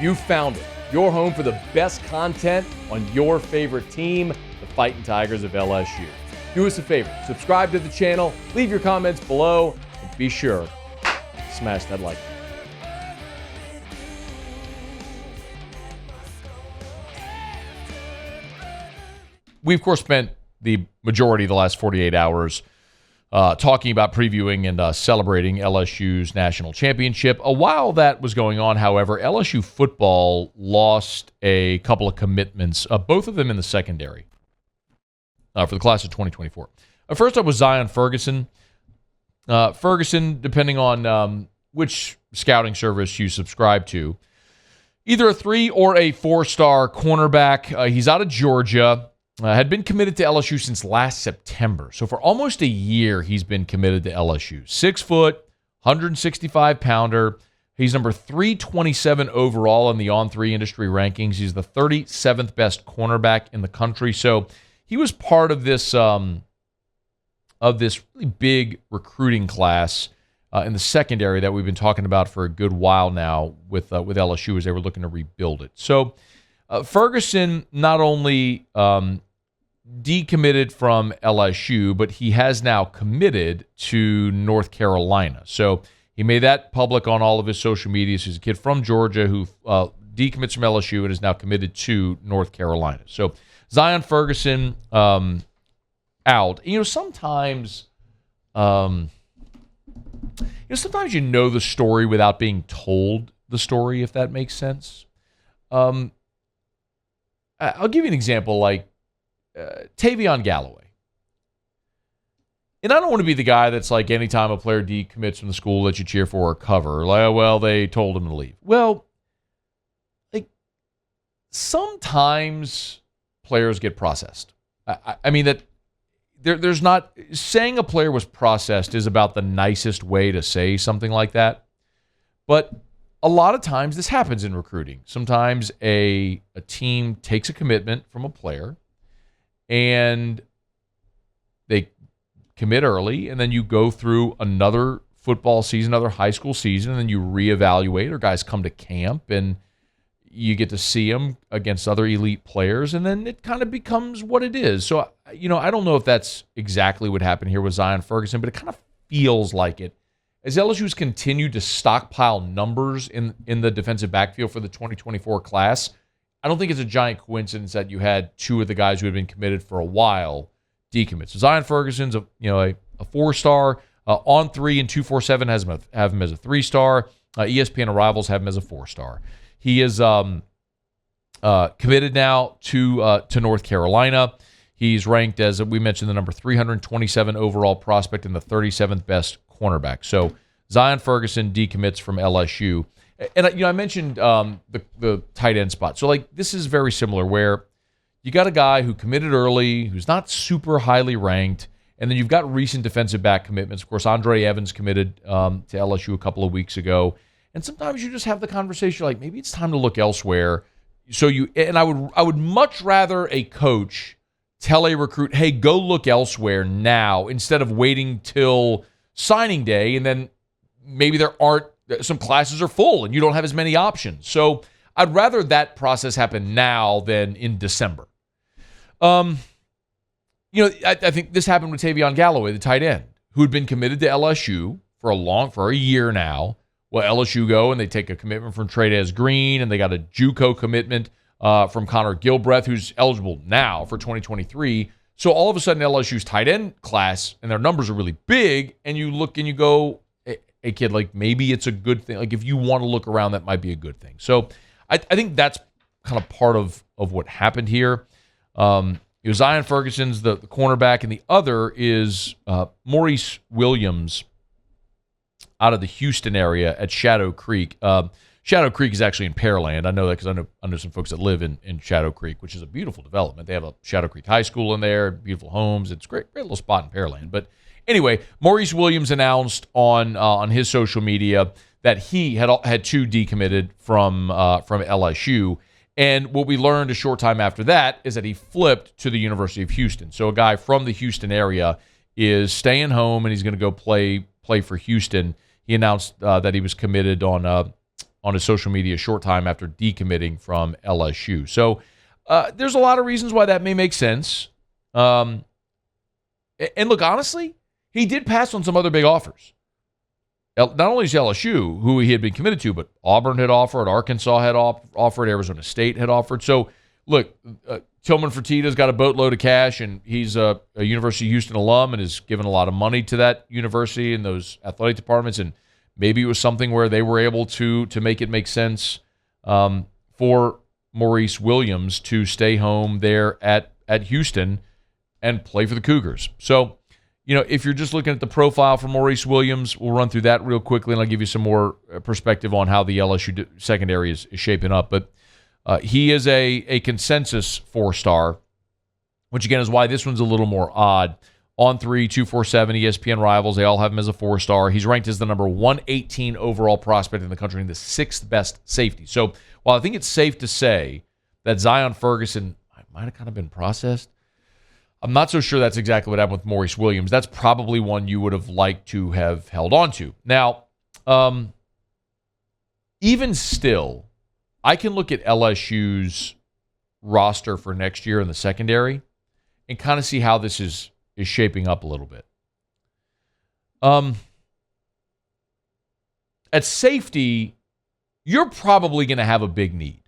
You found it. Your home for the best content on your favorite team, the Fighting Tigers of LSU. Do us a favor, subscribe to the channel, leave your comments below, and be sure to smash that like button. We, of course, spent the majority of the last 48 hours talking about previewing and celebrating LSU's national championship. While that was going on, however, LSU football lost a couple of commitments, both of them in the secondary for the class of 2024. First up was Zion Ferguson. Ferguson, depending on which scouting service you subscribe to, either a 3 or a 4-star cornerback. He's out of Georgia. Had been committed to LSU since last September. So for almost a year, he's been committed to LSU. 6 foot, 165-pounder. He's number 327 overall in the On3 industry rankings. He's the 37th best cornerback in the country. So he was part of this really big recruiting class in the secondary that we've been talking about for a good while now with LSU as they were looking to rebuild it. So Ferguson not only decommitted from LSU, but he has now committed to North Carolina. So he made that public on all of his social media. So he's a kid from Georgia who decommits from LSU and is now committed to North Carolina. So Zion Ferguson out. Sometimes you know the story without being told the story, if that makes sense. I'll give you an example, like Tavion Galloway. And I don't want to be the guy that's like, anytime a player decommits from the school that you cheer for or cover, like, oh, well, they told him to leave. Well, like, sometimes players get processed. I mean, that there's not, saying a player was processed is about the nicest way to say something like that. But a lot of times this happens in recruiting. Sometimes a team takes a commitment from a player and they commit early, and then you go through another football season, another high school season, and then you reevaluate, or guys come to camp and you get to see them against other elite players, and then it kind of becomes what it is. So, I don't know if that's exactly what happened here with Zion Ferguson, but it kind of feels like it. As LSU's continued to stockpile numbers in the defensive backfield for the 2024 class, I don't think it's a giant coincidence that you had 2 of the guys who had been committed for a while decommit. So Zion Ferguson's a 4-star. On3 and 247 have him as a 3-star. ESPN and Rivals have him as a 4-star. He is committed now to North Carolina. He's ranked, as we mentioned, the number 327 overall prospect and the 37th best cornerback. So Zion Ferguson decommits from LSU. And I mentioned the tight end spot. So this is very similar, where you got a guy who committed early, who's not super highly ranked, and then you've got recent defensive back commitments. Of course, Andre Evans committed to LSU a couple of weeks ago. And sometimes you just have the conversation like, maybe it's time to look elsewhere. So I would much rather a coach tell a recruit, hey, go look elsewhere now, instead of waiting till signing day, and then maybe some classes are full and you don't have as many options. So I'd rather that process happen now than in December. I think this happened with Tavion Galloway, the tight end, who had been committed to LSU for a year now. Well, LSU go and they take a commitment from Trey'Dez Green, and they got a JUCO commitment from Connor Gilbreth, who's eligible now for 2023. So all of a sudden, LSU's tight end class and their numbers are really big, and you look and you go, hey, kid, maybe it's a good thing. If you want to look around, that might be a good thing. So I think that's kind of part of what happened here. Zion Ferguson's the cornerback, and the other is Maurice Williams out of the Houston area at Shadow Creek. Shadow Creek is actually in Pearland. I know that because I know some folks that live in Shadow Creek, which is a beautiful development. They have a Shadow Creek High School in there, beautiful homes. It's a great little spot in Pearland. But anyway, Maurice Williams announced on his social media that he had 2 decommitted from LSU. And what we learned a short time after that is that he flipped to the University of Houston. So a guy from the Houston area is staying home, and he's going to go play for Houston. He announced that he was committed on on his social media a short time after decommitting from LSU. So there's a lot of reasons why that may make sense. And look, honestly, he did pass on some other big offers. Not only is LSU, who he had been committed to, but Auburn had offered, Arkansas had offered, Arizona State had offered. So, look, Tillman Fertitta's got a boatload of cash, and he's a University of Houston alum and has given a lot of money to that university and those athletic departments. And maybe it was something where they were able to make it make sense for Maurice Williams to stay home there at Houston and play for the Cougars. So, if you're just looking at the profile for Maurice Williams, we'll run through that real quickly, and I'll give you some more perspective on how the LSU secondary is shaping up. But he is a consensus 4-star, which, again, is why this one's a little more odd. On 3, 247, ESPN Rivals, they all have him as a 4-star. He's ranked as the number 118 overall prospect in the country and the 6th best safety. So while I think it's safe to say that Zion Ferguson might have kind of been processed, I'm not so sure that's exactly what happened with Maurice Williams. That's probably one you would have liked to have held on to. Now, even still, I can look at LSU's roster for next year in the secondary and kind of see how this is shaping up a little bit. At safety, you're probably going to have a big need.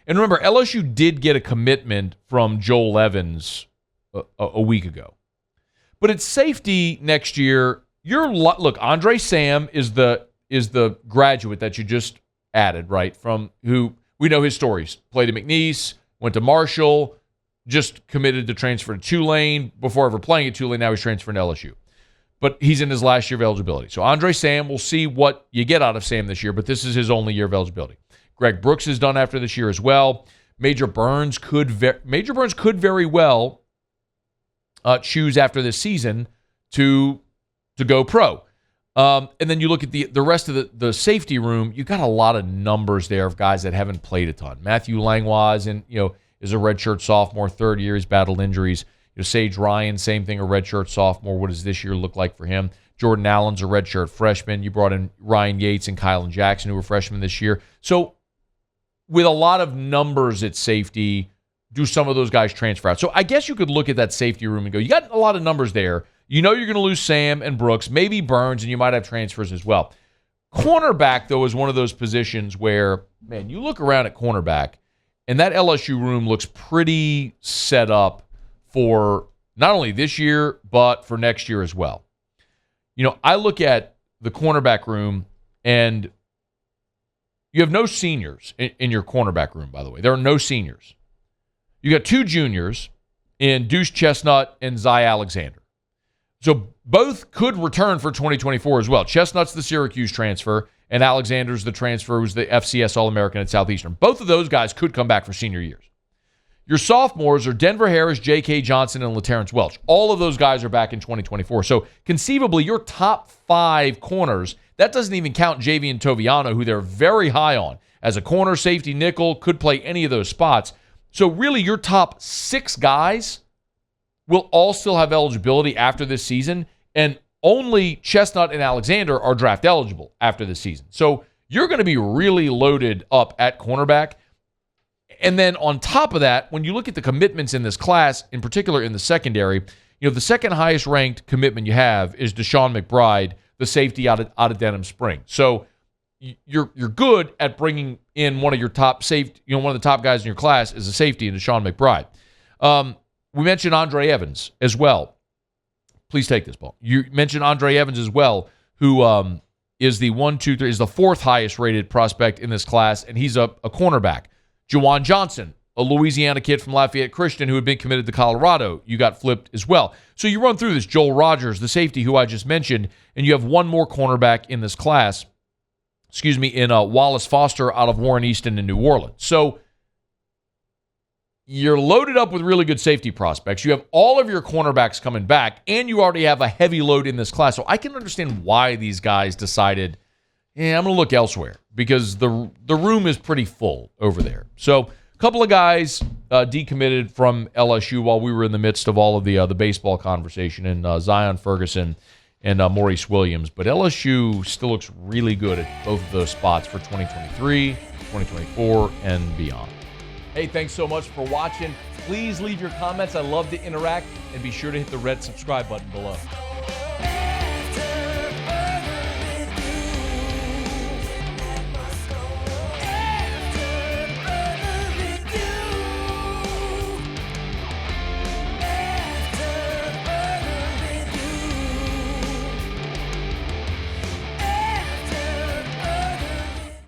And remember, LSU did get a commitment from Joel Evans a week ago. But at safety next year, look, Andre Sam is the graduate that you just added, right? From who we know his stories. Played at McNeese, went to Marshall, just committed to transfer to Tulane before ever playing at Tulane. Now he's transferring to LSU. But he's in his last year of eligibility. So Andre Sam, we'll see what you get out of Sam this year, but this is his only year of eligibility. Greg Brooks is done after this year as well. Major Burns could very well choose after this season to go pro. And then you look at the rest of the safety room, you got a lot of numbers there of guys that haven't played a ton. Matthew Langlois is a redshirt sophomore, third year. He's battled injuries. Sage Ryan, same thing, a redshirt sophomore. What does this year look like for him? Jordan Allen's a redshirt freshman. You brought in Ryan Yates and Kylan Jackson, who were freshmen this year. So with a lot of numbers at safety, do some of those guys transfer out? So I guess you could look at that safety room and go, you got a lot of numbers there. You're going to lose Sam and Brooks, maybe Burns, and you might have transfers as well. Cornerback, though, is one of those positions where, man, you look around at cornerback, and that LSU room looks pretty set up for not only this year, but for next year as well. I look at the cornerback room, and you have no seniors in your cornerback room, by the way. There are no seniors. You got 2 juniors in Deuce Chestnut and Zy Alexander. So both could return for 2024 as well. Chestnut's the Syracuse transfer, and Alexander's the transfer who's the FCS All-American at Southeastern. Both of those guys could come back for senior years. Your sophomores are Denver Harris, J.K. Johnson, and LaTerrence Welch. All of those guys are back in 2024. So conceivably, your top 5 corners, that doesn't even count Javian Toviano, who they're very high on. As a corner, safety, nickel, could play any of those spots. So really, your top 6 guys will all still have eligibility after this season, and only Chestnut and Alexander are draft eligible after this season. So you're going to be really loaded up at cornerback. And then on top of that, when you look at the commitments in this class, in particular in the secondary, the second highest ranked commitment you have is Deshaun McBride, the safety out of Denham Spring. So you're good at bringing in one of your top safety, one of the top guys in your class is a safety in Deshaun McBride. We mentioned Andre Evans as well. Please take this ball. You mentioned Andre Evans as well, who is the 4th highest rated prospect in this class, and he's a cornerback. Juwan Johnson, a Louisiana kid from Lafayette Christian who had been committed to Colorado, you got flipped as well. So you run through this. Joel Rogers, the safety who I just mentioned, and you have one more cornerback in this class, in Wallace Foster out of Warren Easton in New Orleans. So you're loaded up with really good safety prospects. You have all of your cornerbacks coming back, and you already have a heavy load in this class. So I can understand why these guys decided, I'm going to look elsewhere because the room is pretty full over there. So a couple of guys decommitted from LSU while we were in the midst of all of the baseball conversation, and Zion Ferguson and Maurice Williams. But LSU still looks really good at both of those spots for 2023, 2024, and beyond. Hey, thanks so much for watching. Please leave your comments. I love to interact, and be sure to hit the red subscribe button below.